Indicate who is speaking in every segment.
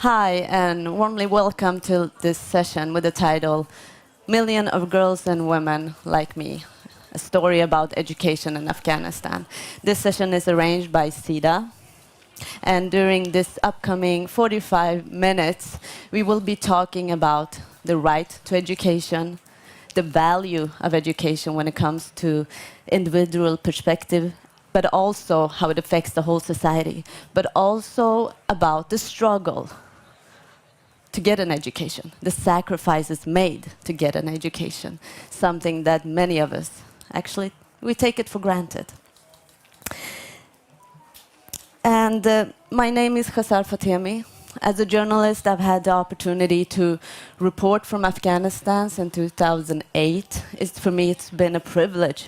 Speaker 1: Hi, and warmly welcome to this session with the title Million of Girls and Women Like Me, a story about education in Afghanistan. This session is arranged by Sida, and during this upcoming 45 minutes, we will be talking about the right to education, the value of education when it comes to individual perspective, but also how it affects the whole society, but also about the struggle to get an education, the sacrifices made to get an education, something that many of us, actually, we take it for granted. And my name is Khasar Fatemi. As a journalist, I've had the opportunity to report from Afghanistan since 2008. For me, it's been a privilege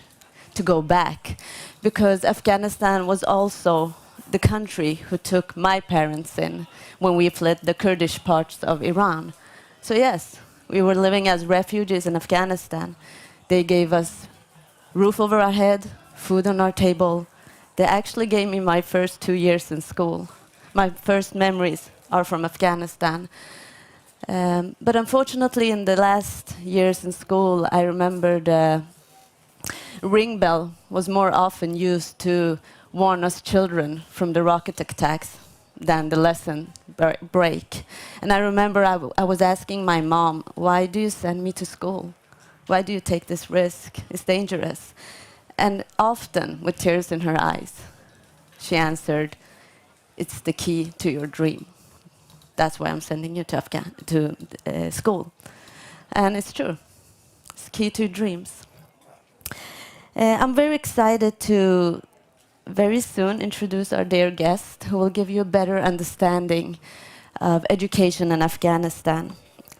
Speaker 1: to go back, because Afghanistan was also the country who took my parents in when we fled the Kurdish parts of Iran. So yes, we were living as refugees in Afghanistan. They gave us roof over our head, food on our table. They actually gave me my first 2 years in school. My first memories are from Afghanistan. But unfortunately, in the last years in school, I remember the ring bell was more often used to warn us children from the rocket attacks than the lesson break. And I remember I was asking my mom, why do you send me to school? Why do you take this risk? It's dangerous. And often, with tears in her eyes, she answered, it's the key to your dream. That's why I'm sending you to school. And it's true. It's key to dreams. I'm very excited to very soon introduce our dear guest, who will give you a better understanding of education in Afghanistan.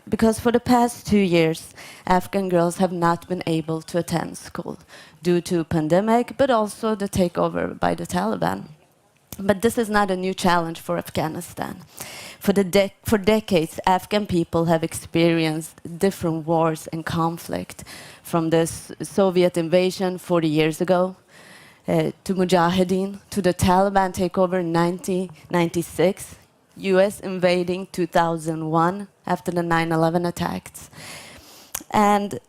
Speaker 1: Because for the past 2 years, Afghan girls have not been able to attend school due to pandemic, but also the takeover by the Taliban. But this is not a new challenge for Afghanistan. For decades, Afghan people have experienced different wars and conflict, from the Soviet invasion 40 years ago, to Mujahideen, to the Taliban takeover in 1996, US invading 2001 after the 9/11 attacks. And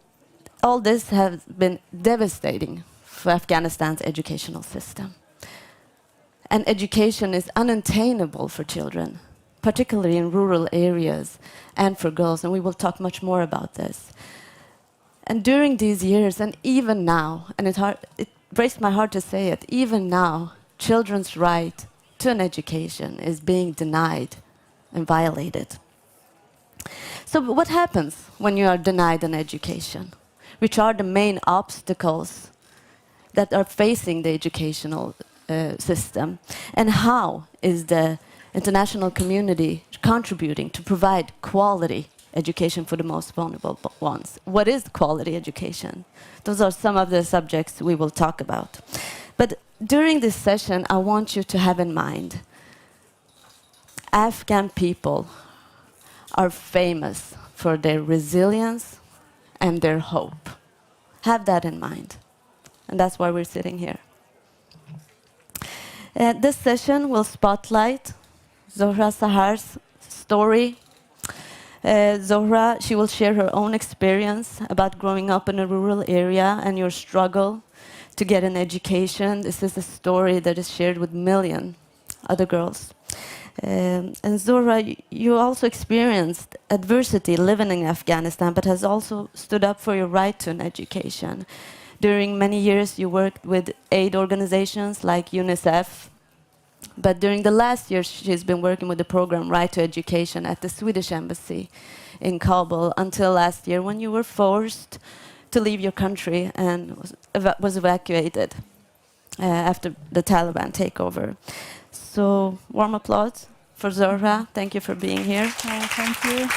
Speaker 1: all this has been devastating for Afghanistan's educational system. And education is unattainable for children, particularly in rural areas and for girls, and we will talk much more about this. And during these years, and even now, and it breaks my heart to say it, even now, children's right to an education is being denied and violated. So what happens when you are denied an education? Which are the main obstacles that are facing the educational system? And how is the international community contributing to provide quality education for the most vulnerable ones? What is quality education? Those are some of the subjects we will talk about. But during this session, I want you to have in mind, Afghan people are famous for their resilience and their hope. Have that in mind. And that's why we're sitting here. This session will spotlight Zohra Sahar's story. Zohra, she will share her own experience about growing up in a rural area and your struggle to get an education. This is a story that is shared with million other girls. And Zohra, you also experienced adversity living in Afghanistan, but has also stood up for your right to an education. During many years, you worked with aid organizations like UNICEF. But during the last year, she's been working with the program Right to Education at the Swedish Embassy in Kabul until last year, when you were forced to leave your country and was evacuated after the Taliban takeover. So, warm applause for Zohra. Thank you for being here.
Speaker 2: Thank you.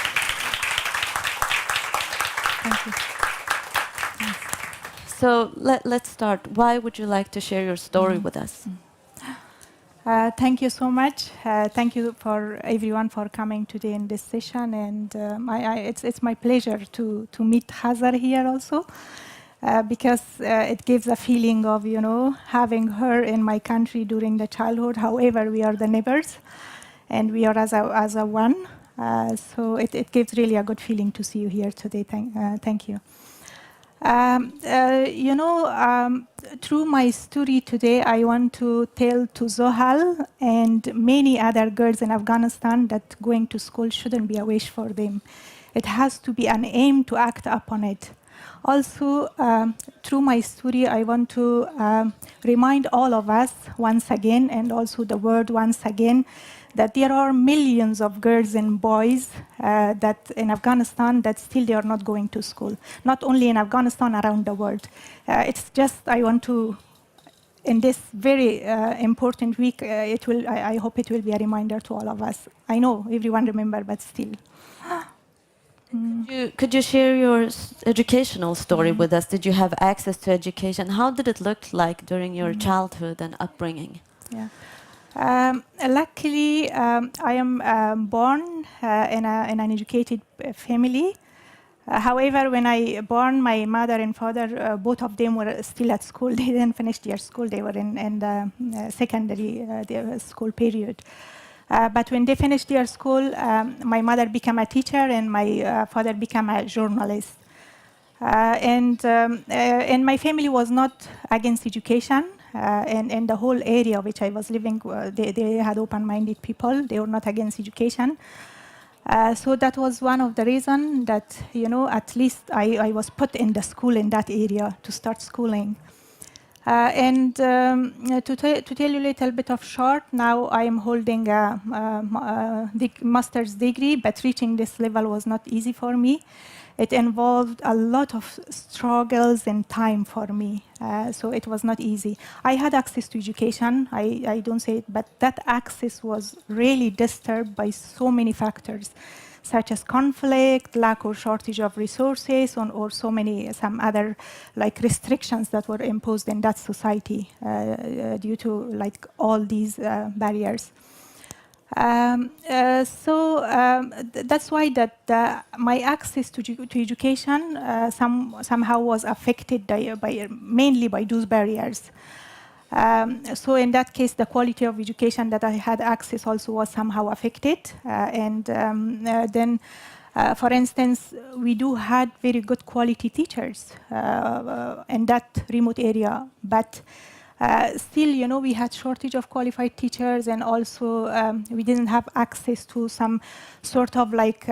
Speaker 2: Thank you.
Speaker 1: So, let's start. Why would you like to share your story with us?
Speaker 2: Thank you so much. Thank you for everyone for coming today in this session, and it's my pleasure to meet Hazar here also, because it gives a feeling of having her in my country during the childhood. However, we are the neighbors, and we are as a one. So it gives really a good feeling to see you here today. Thank you. Through my story today, I want to tell to Zohal and many other girls in Afghanistan that going to school shouldn't be a wish for them. It has to be an aim to act upon it. Also, through my story, I want to remind all of us once again, and also the world once again, that there are millions of girls and boys that in Afghanistan that still they are not going to school. Not only in Afghanistan, around the world. It's just I want to, in this very important week, I hope it will be a reminder to all of us. I know everyone remember, but still.
Speaker 1: Could you share your educational story with us? Did you have access to education? How did it look like during your childhood and upbringing?
Speaker 2: Yeah. Luckily, I am born in an educated family. However, when I born, my mother and father, both of them were still at school. They didn't finish their school. They were in the secondary school period. But when they finished their school, my mother became a teacher and my father became a journalist. And my family was not against education. And the whole area which I was living, they had open-minded people. They were not against education. So that was one of the reasons that, at least I was put in the school in that area to start schooling. And to tell you a little bit of short, now I am holding a master's degree, but reaching this level was not easy for me. It involved a lot of struggles and time for me, so it was not easy. I had access to education, I don't say it, but that access was really disturbed by so many factors, such as conflict, lack or shortage of resources, or some other like restrictions that were imposed in that society due to like all these barriers. That's why my access to education somehow was affected mainly by those barriers. So in that case, the quality of education that I had access also was somehow affected. For instance, we do had very good quality teachers in that remote area, but still, we had shortage of qualified teachers, and also we didn't have access to some sort of like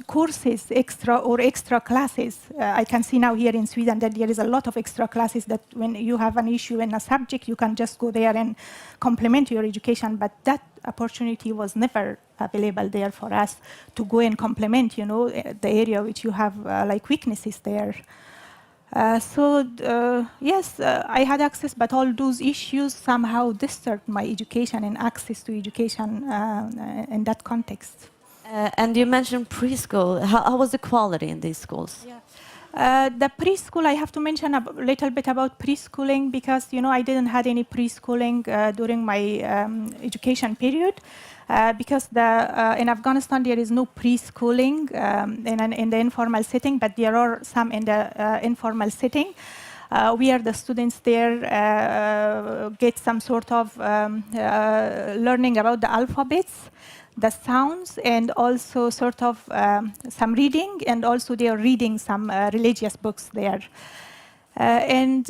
Speaker 2: courses, extra classes. I can see now here in Sweden that there is a lot of extra classes that when you have an issue in a subject, you can just go there and complement your education, but that opportunity was never available there for us to go and complement, the area which you have like weaknesses there. Yes, I had access, but all those issues somehow disturbed my education and access to education in that context.
Speaker 1: And you mentioned preschool. How was the quality in these schools?
Speaker 2: Yeah. The preschool, I have to mention a little bit about preschooling because, I didn't have any preschooling during my education period. Because in Afghanistan there is no preschooling in the informal setting, but there are some in the informal setting. Where the students there get some sort of learning about the alphabets, the sounds, and also sort of some reading, and also they are reading some religious books there. In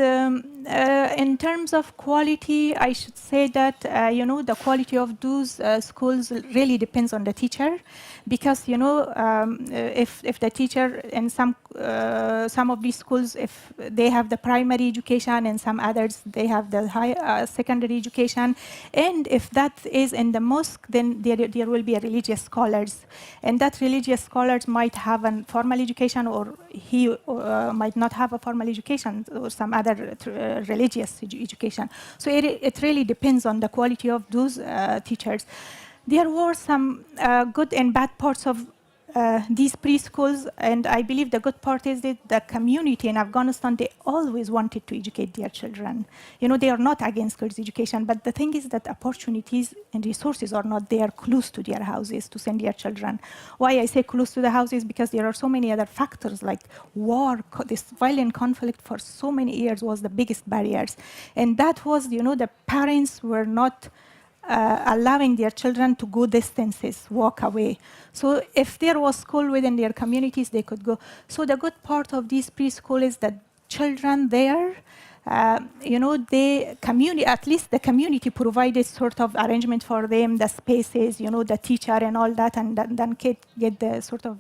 Speaker 2: terms of quality, I should say that the quality of those schools really depends on the teacher, because if the teacher in some of these schools, if they have the primary education, and some others they have the high secondary education, and if that is in the mosque, then there will be a religious scholars, and that religious scholars might have a formal education, or he might not have a formal education, or some other religious education. So it really depends on the quality of those teachers. There were some good and bad parts of these preschools, and I believe the good part is that the community in Afghanistan, they always wanted to educate their children. They are not against girls' education, but the thing is that opportunities and resources are not there close to their houses to send their children. Why I say close to the houses? Because there are so many other factors like war, this violent conflict for so many years was the biggest barriers. And that was, the parents were not allowing their children to go distances, walk away. So if there was school within their communities, they could go. So the good part of these preschool is that children there, at least the community provided sort of arrangement for them, the spaces, the teacher and all that, and then kid get the sort of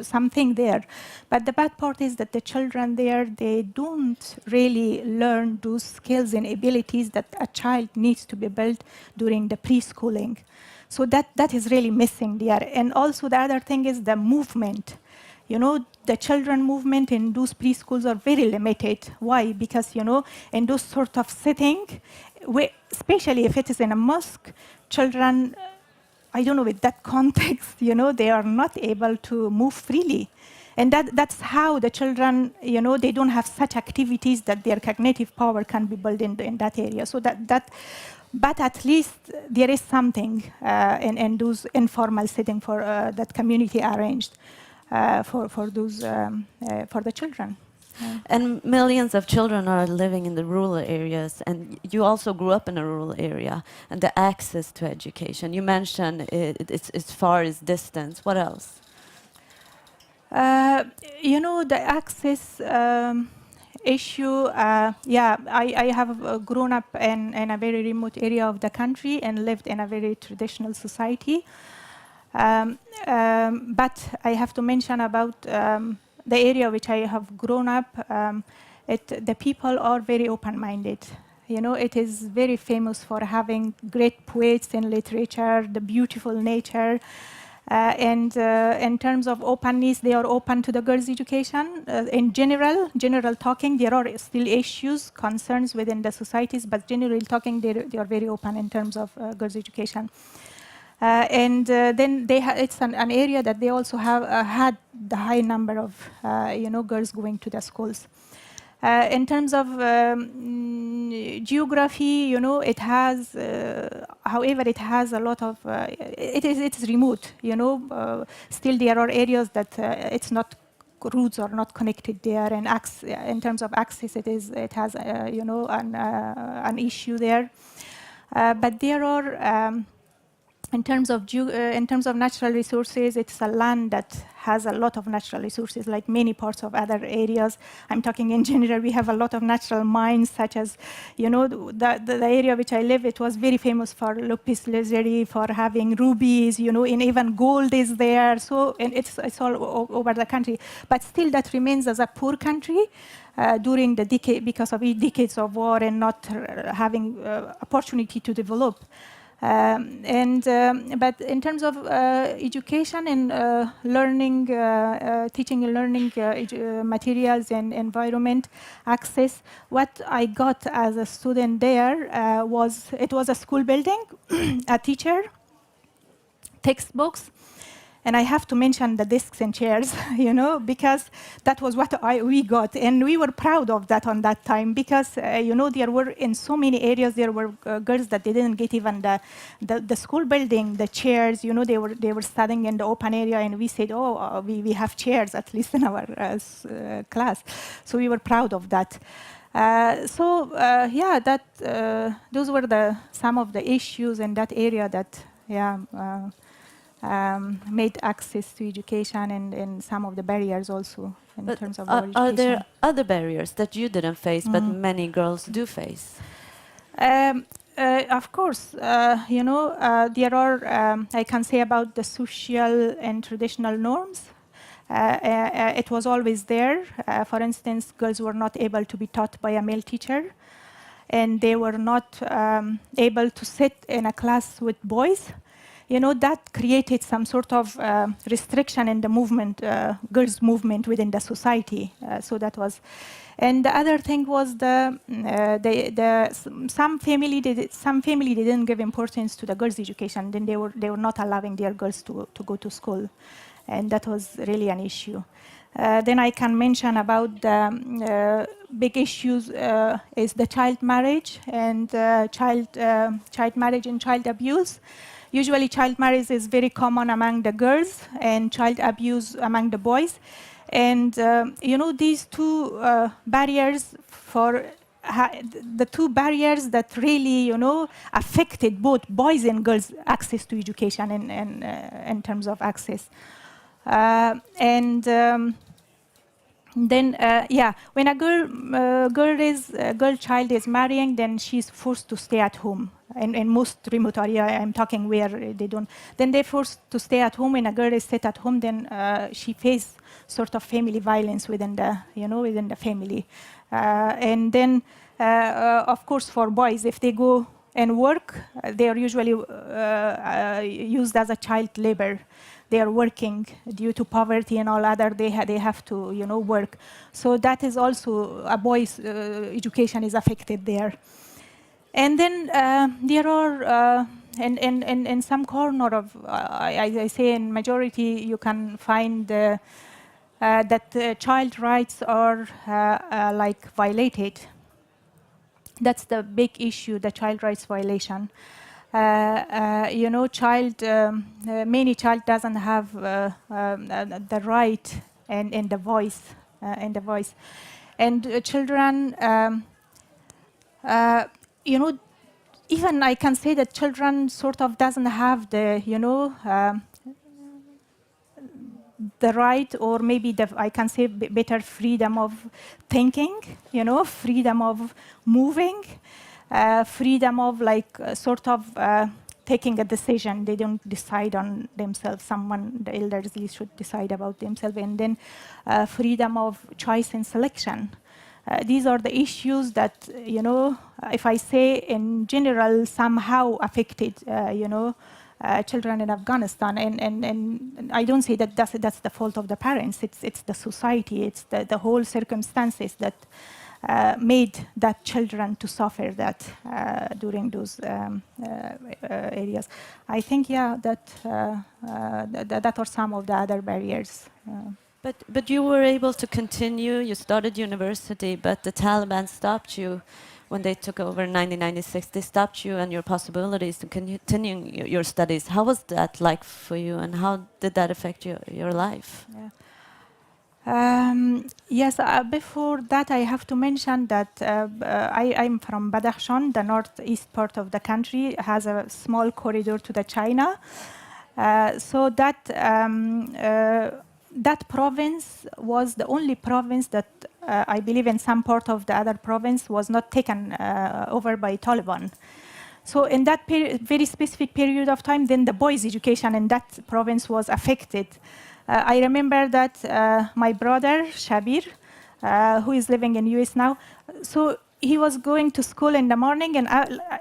Speaker 2: something there. But the bad part is that the children there, they don't really learn those skills and abilities that a child needs to be built during the preschooling. So that is really missing there. And also the other thing is the movement. The children movement in those preschools are very limited. Why? Because, in those sort of setting, especially if it is in a mosque, children, I don't know, with that context, they are not able to move freely. And that's how the children, they don't have such activities that their cognitive power can be built in that area. So but at least there is something in those informal setting for that community arranged. For the children.
Speaker 1: And millions of children are living in the rural areas, and you also grew up in a rural area, and the access to education. You mentioned it's as far as distance. What else?
Speaker 2: The access issue, I have grown up in a very remote area of the country and lived in a very traditional society. But I have to mention about the area which I have grown up. The people are very open-minded. It is very famous for having great poets in literature, the beautiful nature. And in terms of openness, they are open to the girls' education. In general talking, there are still issues, concerns within the societies, but generally talking, they are very open in terms of girls' education. And then it's an area that they also have had the high number of girls going to the schools. In terms of geography, it has, however, it has a lot of. It's remote. Still there are areas that it's not routes are not connected there, and in terms of access, it has an issue there. But there are. In terms of natural resources, it's a land that has a lot of natural resources, like many parts of other areas. I'm talking in general. We have a lot of natural mines, such as, the area which I live. It was very famous for lapis lazuli, for having rubies, and even gold is there. So, and it's all over the country. But still, that remains as a poor country during the decade because of decades of war and not having opportunity to develop. But in terms of education and learning, teaching and learning materials and environment access, what I got as a student there was a school building, a teacher, textbooks, and I have to mention the desks and chairs, because that was what we got. And we were proud of that on that time because, there were in so many areas, there were girls that they didn't get even the school building, the chairs, they were studying in the open area. And we said, we have chairs, at least in our class. So we were proud of that. Those were some of the issues in that area that, made access to education and some of the barriers also in terms of education.
Speaker 1: Are there other barriers that you didn't face, but many girls do face?
Speaker 2: Of course, there are, I can say about the social and traditional norms. It was always there. For instance, girls were not able to be taught by a male teacher, and they were not able to sit in a class with boys. That created some sort of restriction in the movement, girls' movement within the society. So that was, and the other thing was some family didn't give importance to the girls' education. Then they were not allowing their girls to go to school, and that was really an issue. Then I can mention about the big issues is the child marriage and child marriage and child abuse. Usually child marriage is very common among the girls and child abuse among the boys. And these two barriers for the two barriers that really, affected both boys and girls' access to education in terms of access. Then, when a girl child is marrying, then she's forced to stay at home. In most remote area, I'm talking where they don't. Then they're forced to stay at home. When a girl is set at home, then she faces sort of family violence within the family. And then, of course, for boys, if they go and work, they are usually used as a child labor. They are working due to poverty and all other. They have to work. So that is also a boy's education is affected there. And then there are in some corner of I say in majority you can find that child rights are like violated. That's the big issue, the child rights violation. Many child doesn't have the right and the voice and children. Even I can say that children sort of doesn't have the the right, or maybe I can say better freedom of thinking, freedom of moving. Freedom of sort of taking a decision. They don't decide on themselves. The elderly should decide about themselves. And then freedom of choice and selection. These are the issues that, if I say in general, somehow affected, children in Afghanistan. And I don't say that that's the fault of the parents. It's the society. It's the whole circumstances that made that children to suffer that during those areas. I think, that are some of the other barriers.
Speaker 1: But you were able to continue. You started university, but the Taliban stopped you when they took over in 1996. They stopped you and your possibilities to continue your studies. How was that like for you, and how did that affect your life?
Speaker 2: Yeah. Yes, before that I have to mention that I'm from Badakhshan, the northeast part of the country. It has a small corridor to the China. So that province was the only province that I believe in some part of the other province was not taken over by Taliban. So in that very specific period of time, then the boys' education in that province was affected. I remember that my brother, Shabir, who is living in US now, so he was going to school in the morning, and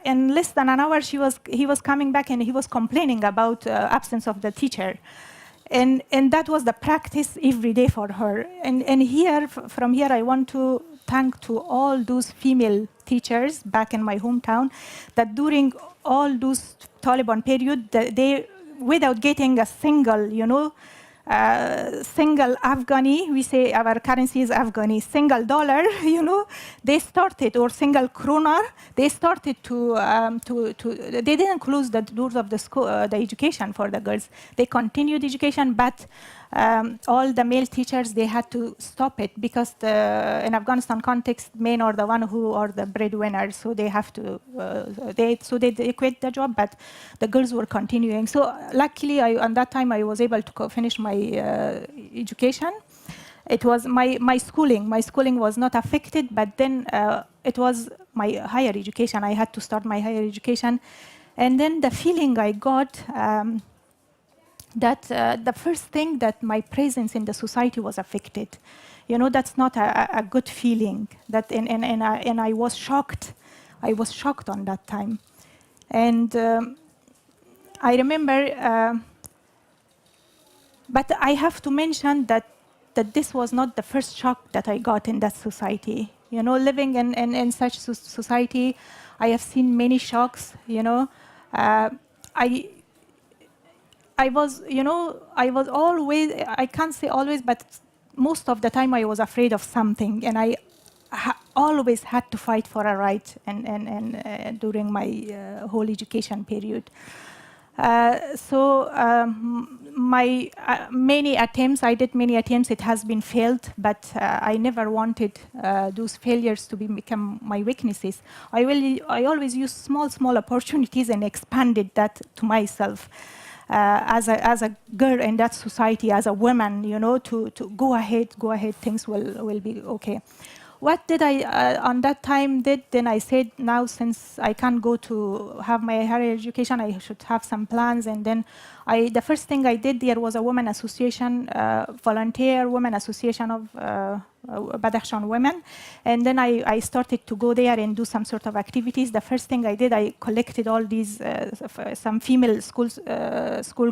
Speaker 2: in less than an hour he was coming back and he was complaining about absence of the teacher. And that was the practice every day for her. And from here, I want to thank to all those female teachers back in my hometown that during all those Taliban period, they, without getting a single, single Afghani, we say our currency is Afghani, single dollar, they started, or single kroner, they started they didn't close the doors of the school, the education for the girls. They continued education, but all the male teachers, they had to stop it because in Afghanistan context, men are the one who are the breadwinners, so they have to, they quit the job, but the girls were continuing. So luckily, on that time, I was able to finish my education. It was my schooling. My schooling was not affected, but then it was my higher education. I had to start my higher education. And then the feeling I got, that the first thing that my presence in the society was affected. That's not a good feeling. And I was shocked. I was shocked on that time. And I remember, but I have to mention that this was not the first shock that I got in that society. Living in such society, I have seen many shocks. I was always, I can't say always, but most of the time I was afraid of something, and I always had to fight for a right and during my whole education period. My many attempts, I did many attempts, it has been failed, but I never wanted those failures to become my weaknesses. I always use small opportunities and expanded that to myself. As a girl in that society, as a woman, you know, to go ahead, things will be okay. What did I on that time did? Then I said, now since I can't go to have my higher education, I should have some plans. And then the first thing I did there was a women association, volunteer women association of Badakhshan women. And then I started to go there and do some sort of activities. The first thing I did, I collected all these, some female school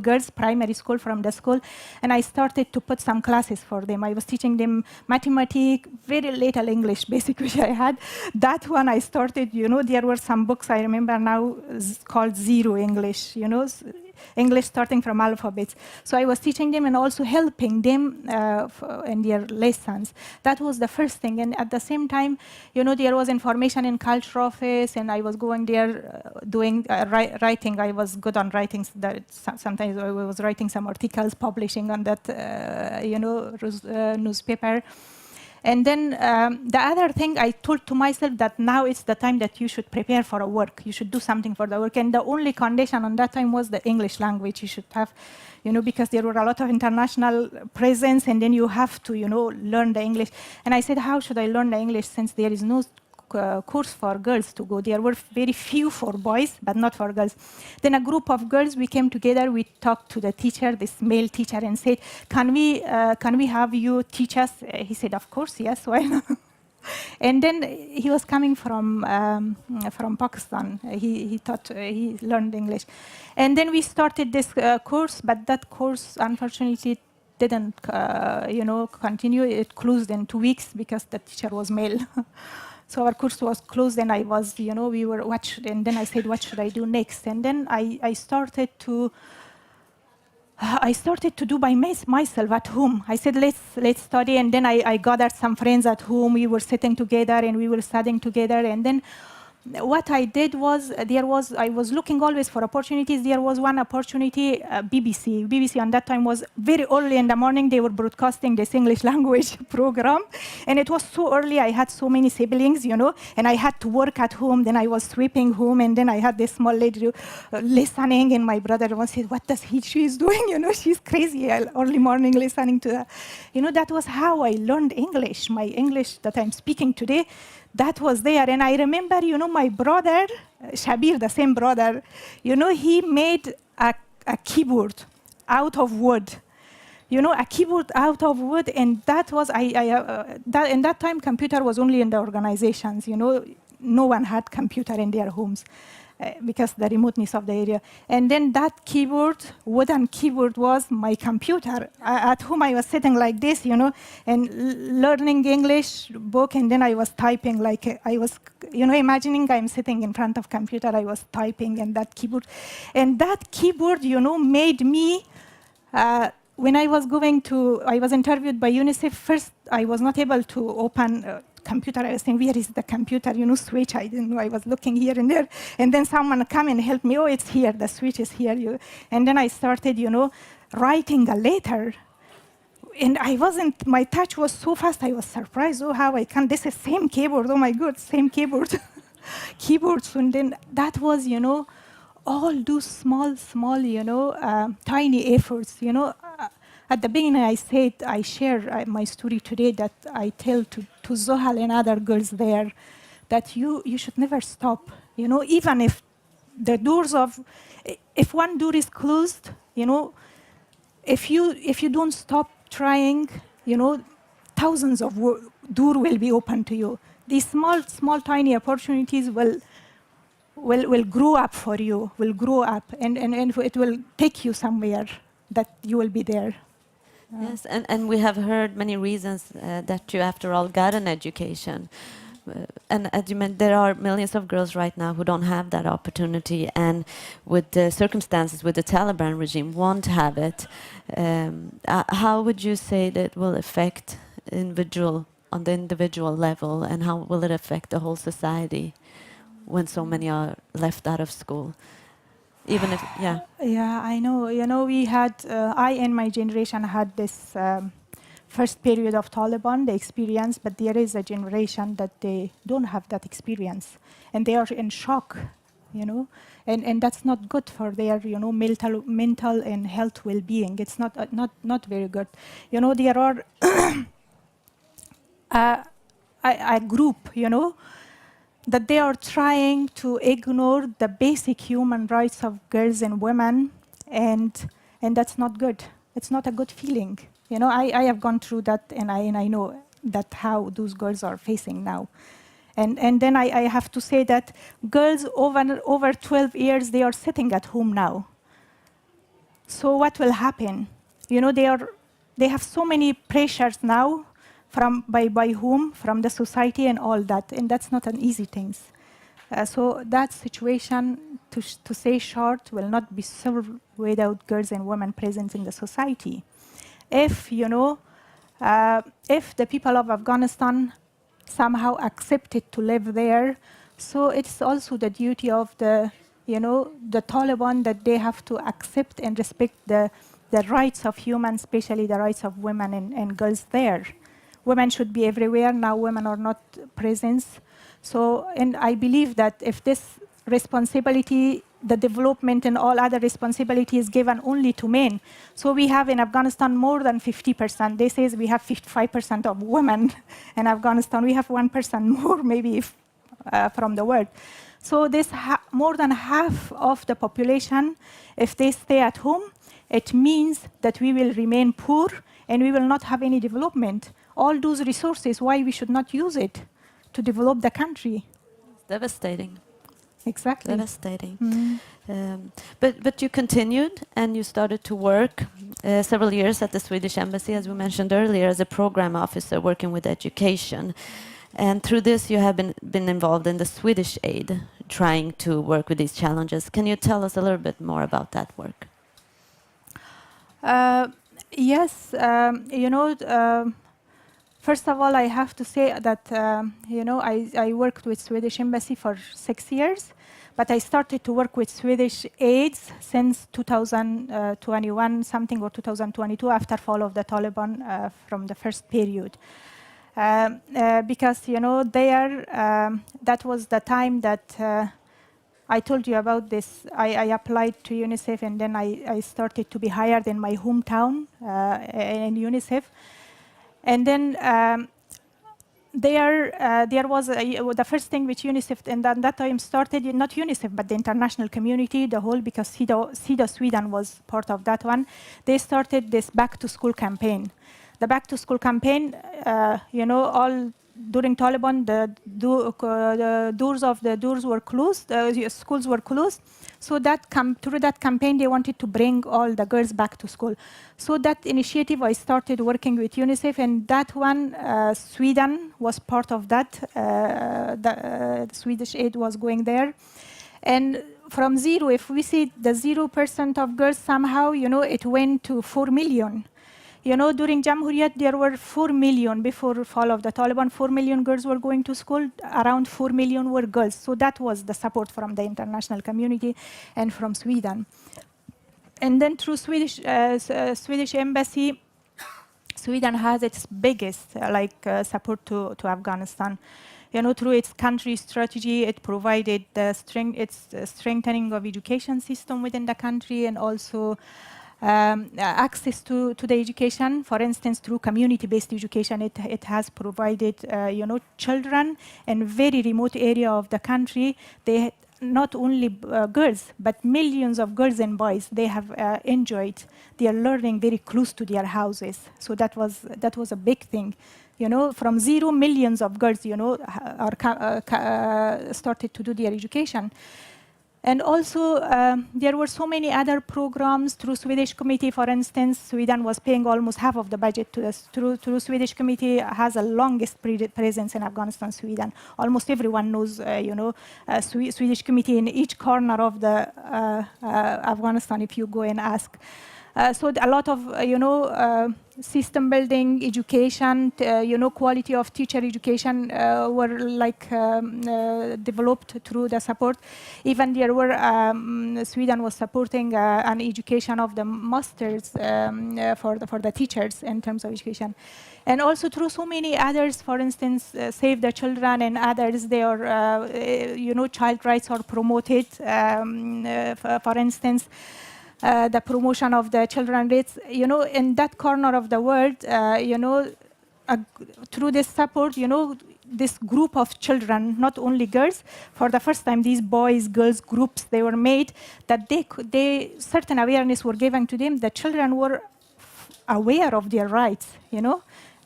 Speaker 2: girls, primary school from the school, and I started to put some classes for them. I was teaching them mathematics, very little English, basically, I had. That one I started, you know, there were some books I remember now called Zero English, you know, English starting from alphabets. So I was teaching them and also helping them in their lessons. That was the first thing. And at the same time, you know, there was information in culture office, and I was going there doing writing. I was good on writing. Sometimes I was writing some articles, publishing on that, you know, newspaper. And then the other thing I told to myself that now it's the time that you should prepare for a work. You should do something for the work. And the only condition on that time was the English language. You should have, you know, because there were a lot of international presence, and then you have to, you know, learn the English. And I said, how should I learn the English since there is no course for girls to go? There were very few for boys, but not for girls. Then a group of girls, we came together, we talked to the teacher, this male teacher, and said, can we have you teach us? He said, of course, yes, why not? And then he was coming from Pakistan. He thought he learned English. And then we started this course, but that course, unfortunately, didn't you know, continue. It closed in 2 weeks because the teacher was male. So our course was closed, and I was, you know, and then I said, what should I do next? And then I started to do by myself at home. I said, let's study. And then I gathered some friends at home. We were sitting together and we were studying together. And then what I did was, I was looking always for opportunities. There was one opportunity, BBC. BBC on that time was very early in the morning. They were broadcasting this English language program. And it was so early. I had so many siblings, you know, and I had to work at home. Then I was sweeping home. And then I had this small lady listening. And my brother said, what does she is doing? You know, she's crazy, early morning listening to her. You know, that was how I learned English. My English that I'm speaking today, that was there. And I remember, you know, my brother, Shabir, the same brother, you know, he made a keyboard out of wood. You know, a keyboard out of wood. And that was, in that time, computer was only in the organizations, you know. No one had computer in their homes because the remoteness of the area. And then that keyboard, wooden keyboard, was my computer. At home, I was sitting like this, you know, and learning English book, and then I was typing like I was, you know, imagining I'm sitting in front of computer, I was typing in that keyboard. And that keyboard, you know, made me, when I was interviewed by UNICEF, first I was not able to open computer. I was saying, where is the computer, you know, switch? I didn't know. I was looking here and there. And then someone come and help me. Oh, it's here. The switch is here. And then I started, you know, writing a letter. And my touch was so fast. I was surprised. Oh, how I can. This is same keyboard. Oh, my God, same keyboard. Keyboards. And then that was, you know, all those small, you know, tiny efforts, you know. At the beginning, I share my story today that I tell to Zohal and other girls there that you should never stop. You know, even if the doors if one door is closed, you know, if you don't stop trying, you know, thousands of doors will be open to you. These small, tiny opportunities will grow up for you, will grow up, and it will take you somewhere that you will be there.
Speaker 1: Yes, and we have heard many reasons that you, after all, got an education. And as you mentioned, there are millions of girls right now who don't have that opportunity, and with the circumstances with the Taliban regime, won't have it. How would you say that will affect on the individual level, and how will it affect the whole society when so many are left out of school? Even if, yeah.
Speaker 2: Yeah, I know. We had, I and my generation had this first period of Taliban, the experience, but there is a generation that they don't have that experience, and they are in shock, and that's not good for their, mental and health well-being. It's not very good. There are a group, that they are trying to ignore the basic human rights of girls and women, and that's not good. It's not a good feeling. I have gone through that, and I know that how those girls are facing now. And then I have to say that girls over 12 years, they are sitting at home now. So what will happen? They have so many pressures now by whom? From the society and all that, and that's not an easy thing. So that situation, to say short, will not be solved without girls and women present in the society. If the people of Afghanistan somehow accepted to live there, so it's also the duty of the Taliban that they have to accept and respect the rights of humans, especially the rights of women and girls there. Women should be everywhere. Now women are not present. So, and I believe that if this responsibility, the development and all other responsibility is given only to men. So we have in Afghanistan more than 50%. They say we have 55% of women in Afghanistan. We have 1% more maybe from the world. So this more than half of the population, if they stay at home, it means that we will remain poor and we will not have any development. All those resources, why we should not use it to develop the country?
Speaker 1: It's devastating.
Speaker 2: Exactly.
Speaker 1: Devastating. But you continued and you started to work several years at the Swedish Embassy, as we mentioned earlier, as a program officer working with education. And through this, you have been involved in the Swedish aid, trying to work with these challenges. Can you tell us a little bit more about that work?
Speaker 2: Yes, first of all, I have to say that I worked with Swedish Embassy for 6 years, but I started to work with Swedish aids since 2021 something or 2022 after fall of the Taliban from the first period. Because there that was the time that I told you about this. I applied to UNICEF, and then I started to be hired in my hometown in UNICEF. And then there was the first thing which UNICEF, and at that time started, not UNICEF, but the international community, the whole, because Sida Sweden was part of that one. They started this back to school campaign. The back to school campaign, all during Taliban, the doors were closed, the schools were closed. So through that campaign, they wanted to bring all the girls back to school. So that initiative, I started working with UNICEF, and that one, Sweden was part of that. The Swedish aid was going there. And from zero, if we see the 0% of girls somehow, it went to 4 million. During Jamhuriyat, there were 4 million before fall of the Taliban. 4 million girls were going to school. Around 4 million were girls. So that was the support from the international community and from Sweden. And then through Swedish Embassy, Sweden has its biggest support to Afghanistan. Through its country strategy, it provided its strengthening of education system within the country, and also access to the education. For instance, through community-based education, it has provided children in very remote area of the country. They not only girls, but millions of girls and boys, they have enjoyed their learning very close to their houses. So that was a big thing. From 0, millions of girls, started to do their education. And also, there were so many other programs through Swedish Committee. For instance, Sweden was paying almost half of the budget to us. Through Swedish Committee has the longest presence in Afghanistan, Sweden. Almost everyone knows, Swedish Committee in each corner of the Afghanistan, if you go and ask. So a lot of, system building, education, quality of teacher education were developed through the support. Even there were, Sweden was supporting an education of the masters for the teachers in terms of education. And also through so many others, for instance, Save the Children and others, child rights are promoted. For instance, the promotion of the children's rights, in that corner of the world, through this support, this group of children, not only girls, for the first time, these boys, girls groups, they were made, that certain awareness were given to them. The children were aware of their rights,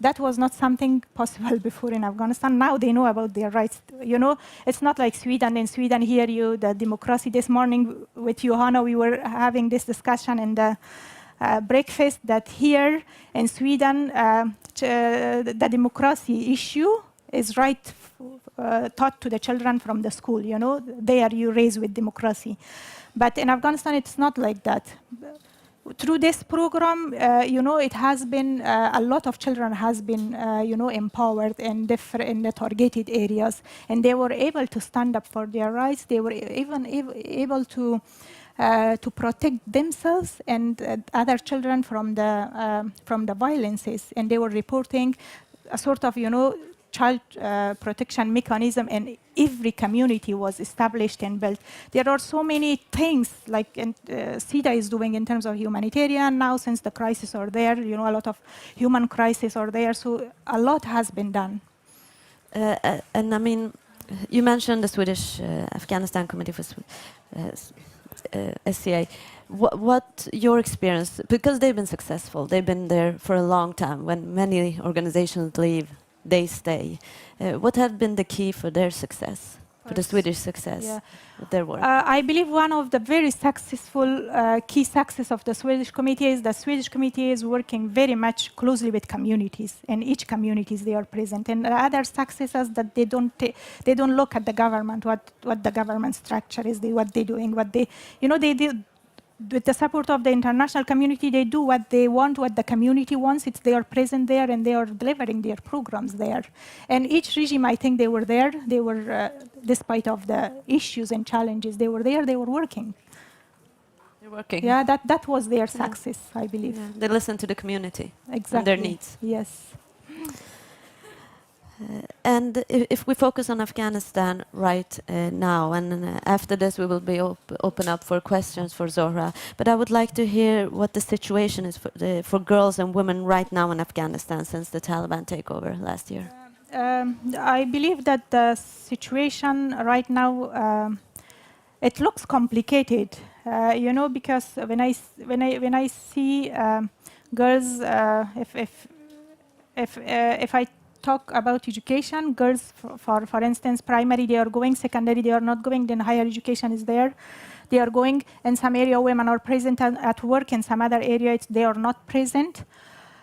Speaker 2: That was not something possible before in Afghanistan. Now they know about their rights. It's not like Sweden. In Sweden, here, the democracy. This morning with Johanna, we were having this discussion in the breakfast that here in Sweden, the democracy issue is taught to the children from the school. There you raise with democracy. But in Afghanistan, it's not like that. Through this program, it has been a lot of children has been, empowered in the targeted areas, and they were able to stand up for their rights. They were even able to protect themselves and other children from the violences, and they were reporting a sort of, child protection mechanism, and every community was established and built. There are so many things like Sida is doing in terms of humanitarian now, since the crises are there, a lot of human crises are there, so a lot has been done.
Speaker 1: And I mean, you mentioned the Swedish Afghanistan Committee for SCA. What your experience, because they've been successful, they've been there for a long time. When many organizations leave, they stay. What have been the key for their success, for the Swedish success with their work?
Speaker 2: I believe one of the very successful key success of the Swedish committee is the Swedish committee is working very much closely with communities, and each communities they are present. And other successes that they don't look at the government, what the government structure is, what they're doing, they do. With the support of the international community, they do what they want, what the community wants. They are present there, and they are delivering their programs there. And each regime, I think they were there. They were, despite of the issues and challenges, they were there. They were working.
Speaker 1: They're working.
Speaker 2: Yeah, that was their success, I believe.
Speaker 1: Yeah. They listen to the community
Speaker 2: exactly.
Speaker 1: and their needs.
Speaker 2: Yes.
Speaker 1: And if we focus on Afghanistan right now, and after this we will be open up for questions for Zohra, but I would like to hear what the situation is for girls and women right now in Afghanistan since the Taliban takeover last year.
Speaker 2: I believe that the situation right now, it looks complicated, because when I see girls, if I talk about education, girls, for instance, primary, they are going, secondary, they are not going, then higher education is there. They are going. In some area, women are present at work. In some other area, they are not present.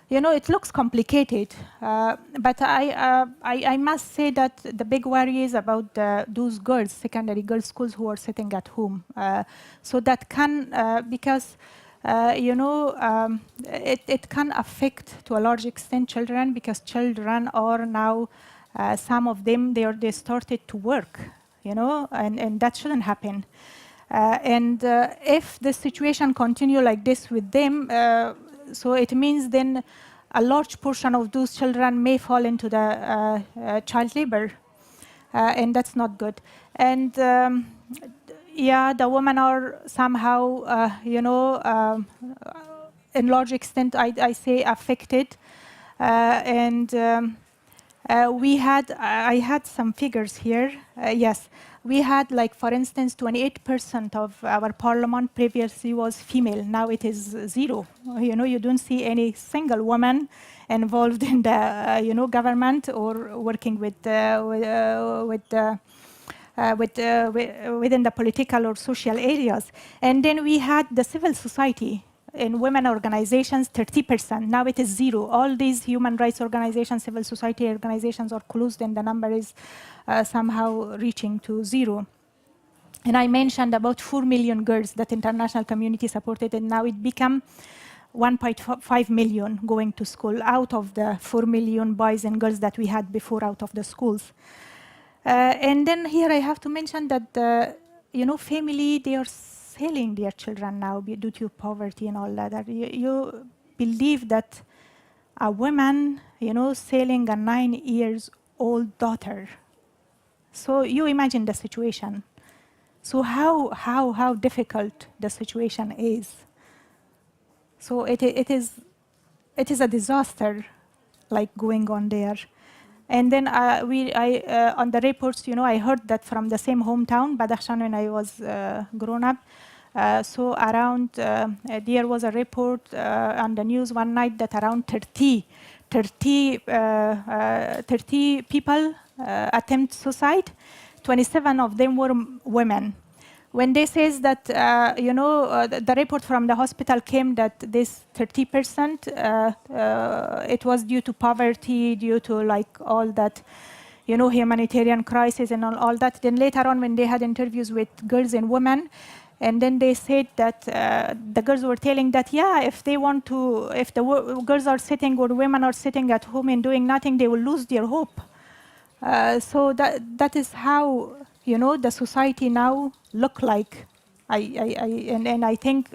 Speaker 2: It looks complicated. But I must say that the big worry is about those girls, secondary girls' schools who are sitting at home. So that can, because it can affect to a large extent children, because children are now, some of them, they started to work, and that shouldn't happen. And if the situation continue like this with them, so it means then a large portion of those children may fall into the child labor, and that's not good. And yeah, the women are somehow, in large extent, I say, affected. And I had some figures here. Yes, we had, like, for instance, 28% of our parliament previously was female. Now it is 0. You don't see any single woman involved in the, government or working within the political or social areas. And then we had the civil society in women organizations, 30%. Now it is 0. All these human rights organizations, civil society organizations are closed, and the number is somehow reaching to 0. And I mentioned about 4 million girls that international community supported, and now it become 1.5 million going to school out of the 4 million boys and girls that we had before out of the schools. And then here I have to mention that family, they are selling their children now due to poverty and all that. You believe that a woman, selling a 9-year-old daughter. So you imagine the situation. So how difficult the situation is. So it is a disaster, like going on there. And then on the reports, I heard that from the same hometown, Badakhshan, when I was grown up. So around, there was a report on the news one night that around 30 people attempt suicide. 27 of them were women. When they says that, the report from the hospital came that this 30%, it was due to poverty, due to like all that, humanitarian crisis and all that. Then later on, when they had interviews with girls and women, and then they said that the girls were telling that, yeah, if the girls are sitting or women are sitting at home and doing nothing, they will lose their hope. So that is how, the society now look like. And I think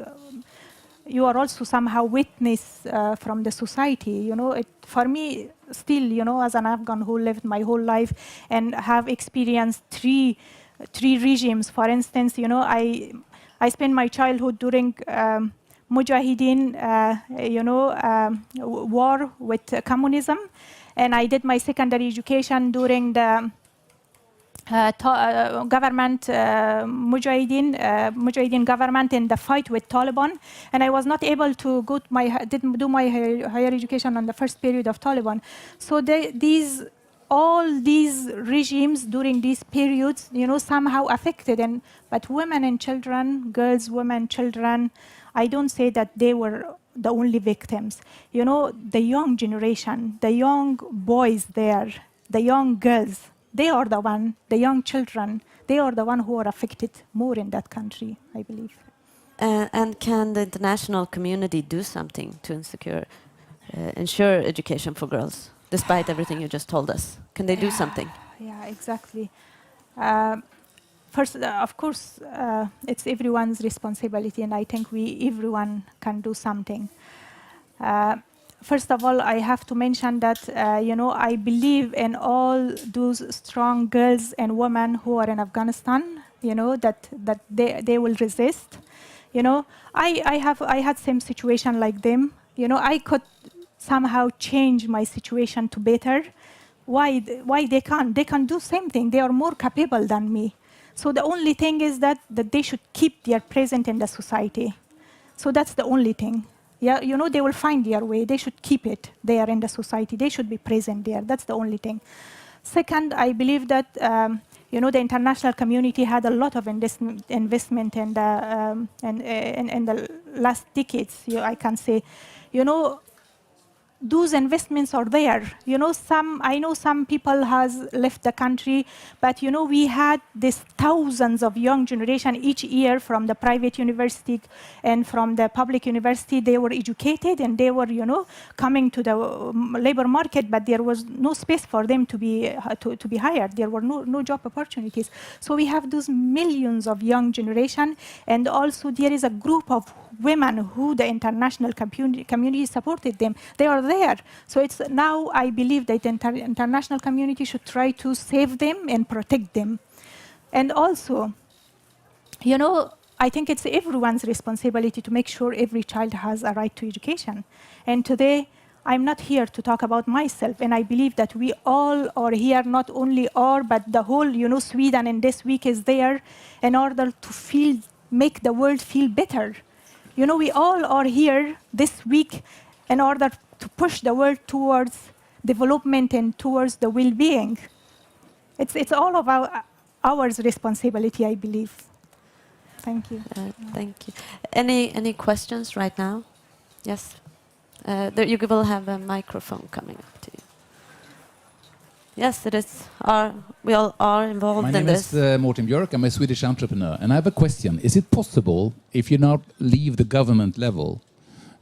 Speaker 2: you are also somehow witness from the society. For me, still, as an Afghan who lived my whole life and have experienced three regimes. For instance, I spent my childhood during Mujahideen, war with communism, and I did my secondary education during the government, Mujahideen government in the fight with Taliban, and I was not able to didn't do my higher education on the first period of Taliban. So all these regimes during these periods, somehow affected, but women and children, girls, women, children, I don't say that they were the only victims. The young generation, the young boys there, the young girls, they are the young children, they are the one who are affected more in that country, I believe.
Speaker 1: And can the international community do something to ensure education for girls, despite everything you just told us? Can they do something?
Speaker 2: Yeah, exactly. First, of course, it's everyone's responsibility, and I think everyone can do something. First of all, I have to mention that, I believe in all those strong girls and women who are in Afghanistan, that they will resist. I had same situation like them. I could somehow change my situation to better. Why they can't? They can do same thing. They are more capable than me. So the only thing is that they should keep their presence in the society. So that's the only thing. Yeah, they will find their way. They should keep it there in the society. They should be present there. That's the only thing. Second, I believe that the international community had a lot of investment in the last decades. I can say, those investments are there. I know some people has left the country, but we had these thousands of young generation each year from the private university and from the public university. They were educated and they were, coming to the labor market, but there was no space for them to be hired. There were no job opportunities. So we have those millions of young generation, and also there is a group of women who the international community supported them. They are there. So it's now I believe that the international community should try to save them and protect them. And also, I think it's everyone's responsibility to make sure every child has a right to education. And today, I'm not here to talk about myself, and I believe that we all are here, not only but the whole, Sweden in this week is there in order to make the world feel better. We all are here this week in order to push the world towards development and towards the well-being. It's all of our responsibility, I believe. Thank you.
Speaker 1: Thank you. Any questions right now? Yes. You will have a microphone coming up to you. Yes, it is. We all are involved in this.
Speaker 3: My name is Morten Björk. I'm a Swedish entrepreneur. And I have a question. Is it possible, if you now leave the government level,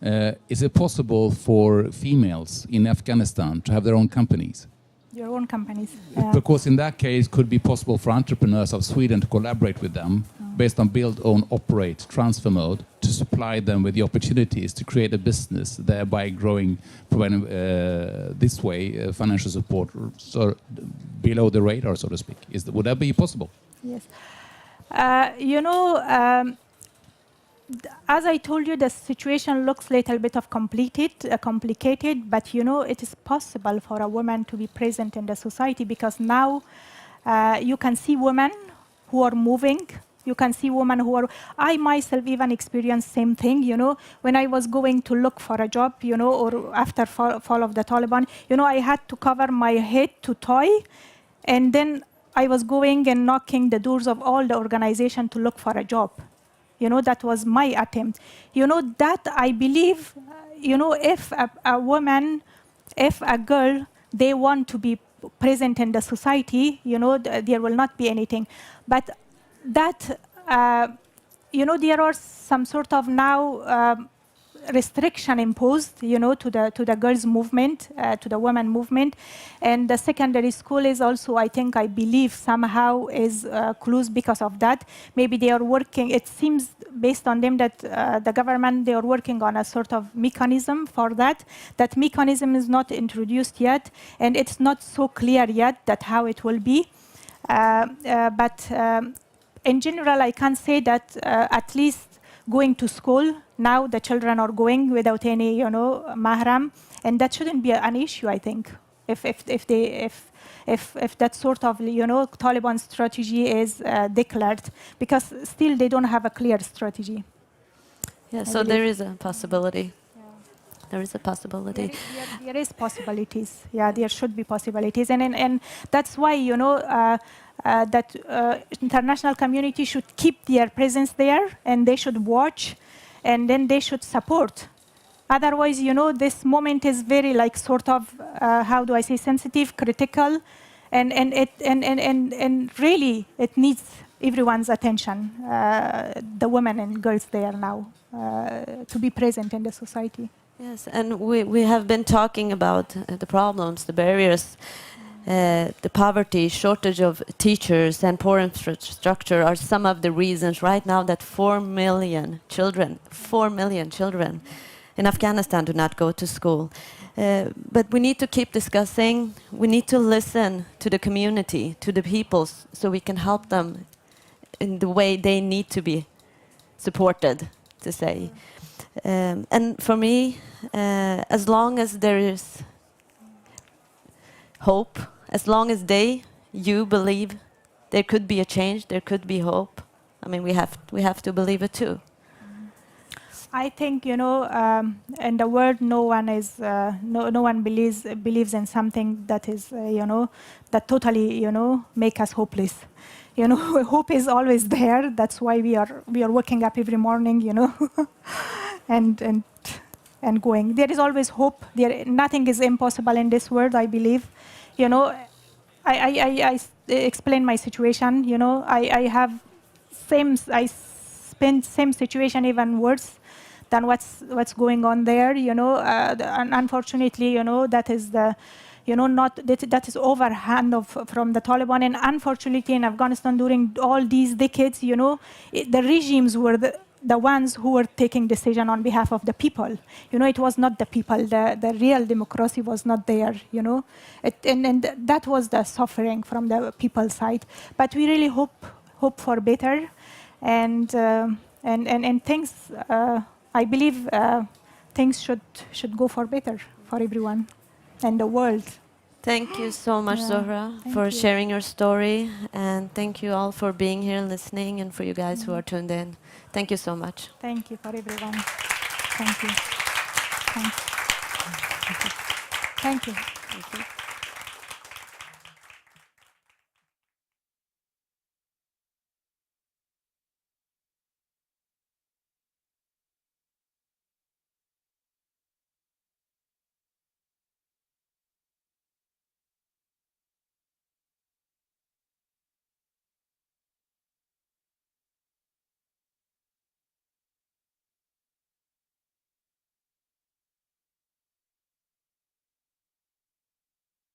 Speaker 3: Is it possible for females in Afghanistan to have their own companies?
Speaker 2: Your own companies.
Speaker 3: Because in that case, could be possible for entrepreneurs of Sweden to collaborate with them based on build, own, operate, transfer mode to supply them with the opportunities to create a business, thereby growing, providing this way financial support so below the radar, so to speak. Would that be possible?
Speaker 2: Yes. As I told you, the situation looks a little bit of complicated, but it is possible for a woman to be present in the society because now you can see women who are moving. You can see women who are. I myself even experienced same thing. When I was going to look for a job, or after fall of the Taliban, I had to cover my head to toe, and then I was going and knocking the doors of all the organization to look for a job. That was my attempt. That I believe, if a woman, if a girl, they want to be present in the society, there will not be anything. But that, there are some sort of now restriction imposed, to the girls' movement, to the women movement, and the secondary school is also, I believe, somehow is closed because of that. Maybe they are working. It seems based on them that the government, they are working on a sort of mechanism for that. That mechanism is not introduced yet, and it's not so clear yet that how it will be. But in general, I can say that at least going to school, now the children are going without any, mahram, and that shouldn't be an issue, I think, if that sort of, Taliban strategy is declared, because still they don't have a clear strategy.
Speaker 1: Yeah, so there is a possibility. Yeah. There is a possibility.
Speaker 2: There is possibilities. Yeah, there should be possibilities, and that's why, that international community should keep their presence there, and they should watch, and then they should support. Otherwise, this moment is very sort of how do I say, sensitive, critical, and really it needs everyone's attention. The women and girls there now to be present in the society.
Speaker 1: Yes, and we have been talking about the problems, the barriers. The poverty, shortage of teachers, and poor infrastructure are some of the reasons right now that 4 million children in Afghanistan do not go to school. But we need to keep discussing. We need to listen to the community, to the people, so we can help them in the way they need to be supported, to say. And for me, as long as there is hope, as long as you believe there could be a change, there could be hope. I mean, we have to believe it too.
Speaker 2: I think in the world, no one believes in something that is that totally make us hopeless. Hope is always there. That's why we are waking up every morning, and going. There is always hope. Nothing is impossible in this world, I believe. I explain my situation. I spent same situation, even worse than what's going on there. And unfortunately, that is the, that is overhand from the Taliban. And unfortunately, in Afghanistan during all these decades, the regimes were the ones who were taking decision on behalf of the people. It was not the people. The real democracy was not there. And that was the suffering from the people's side. But we really hope for better, and things. I believe things should go for better for everyone and the world.
Speaker 1: Thank you so much, Zohra, for sharing your story, and thank you all for being here, listening, and for you guys who are tuned in. Thank you so much.
Speaker 2: Thank you for everyone. Thank you. Thank you. Thank you.